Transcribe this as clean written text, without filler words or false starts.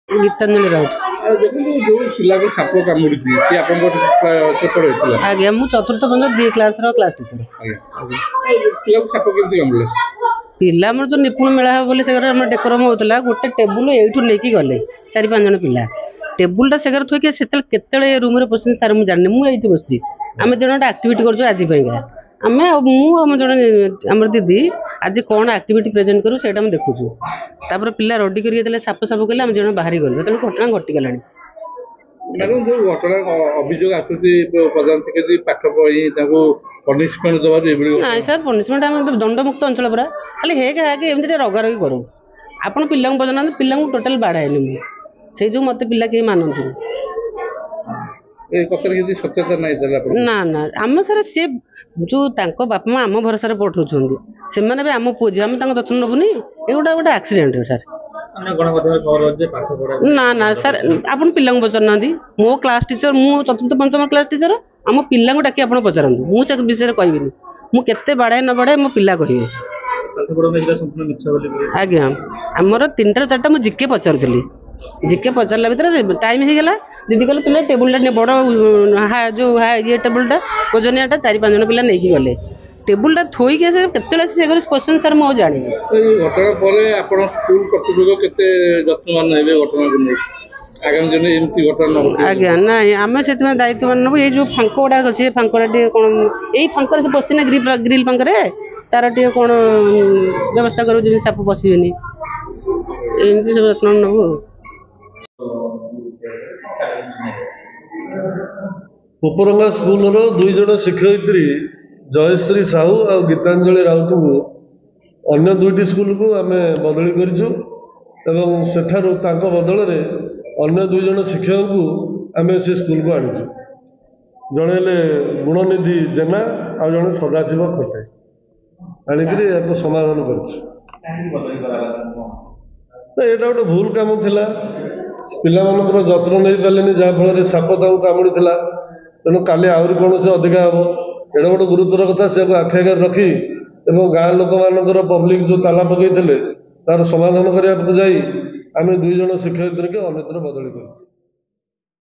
गीतांजलि राउत। देखो जो पिला को साप कामुड़ी सी आपन चोट होइतला आज्ञा मु चतुर्थ पंच दी क्लास रो क्लास टीचर। पिला को साप केमती कामुड़े पिला मोर जो निपुण मेला हो बोले सेगर हमर डेकोरम होतला गोटे टेबुल एठू लेकी गले 4-5 जन पिला टेबुल टा सेगर थोके सेतल केतले रूम रे पसन सर मु जानने मु एठी बसची आमे जण एक्टिविटी करजो आजि पईगा आमे मु हम जण हमर दीदी आज कोन एक्टिविटी प्रेजेंट करू सेटा हम देखुछु तापर पिला रेडी करिए देले साप साप कहले हम जण बाहरी गलो तले घटना घटी गलानी। मैडम जो घटना अभियोग आसुची प्रधान शिक्षक पाठ पढ़ी ताको पनिशमेंट दबा ना सर पनिशमेंट आम दंडमुक्त अंचल पूरा खाली हेक हाके एमती रगारगी करूँ आपण पिला बजना पिला टोटाल बाढ़ाएनि मुझे से जो मत पिला कहीं मानती ना ना आम सर सी जो बापा माँ आम भरोसा पठाऊँ से भी आम पुओ झी आम जत्न नबुनि ये गोटा गोटे एक्सीडेंट सर ना ना सर आपन पिला पचार मो क्लास टीचर मु चतुर्थ पंचम क्लास टीचर आम पिला डाकी आप पचार मुझे विषय कहबी मु केते बाड़ाए न बाड़ाए मो पिला कहे आज्ञा आमर 3टा 4टा मुझे जिके पचारूली जिके पचारा भितर टाइम हो गला दीदी कहले पिला टेबुल बड़ जो ये टेबुलटा ओजनियाटा 4-5 जन पिला नहीं गले टेबुलटा थोईक के क्वेश्चन सर मुझे जानी घटना पर आपण स्कूल कर्तृपक्ष केते जत्नवान हेबे घटना को आगामी दिन एमती घटना न आज्ञा ना आम से दायित्व नब ये जो फांक गुड़ा अच्छे फांकड़ा कौन यही फांक से पशिना ग्रिल फांक तार टे कौन व्यवस्था करूँ जमी साप पशिबेनि एमती सब जत्न नबू। उपरंगा स्कूल 2 जन शिक्षयित्री जयश्री साहू और गीतांजलि राउत को अन्य 2टी स्कूल को आम बदली करूँ सेठारू बदल में अन्य 2 जन शिक्षक को आम से स्कूल को आनीचु जड़े गुणनिधि जेना आ जड़े सदाशिव खटे आणिक समाधान कर गोटे भूल काम थिला पिला जत्न नहीं पारे जहाँफल साप कामुड़ी तेणु काली आहरी कौन से अधिका हम एड़ा गोटे गुरुतर कथा से आखि आगे रखी गाँ लोक मान पब्लिक जो ताला पकई तार समाधान करने आम 2 जन शिक्षयित्री के अन्यत्र बदली कर।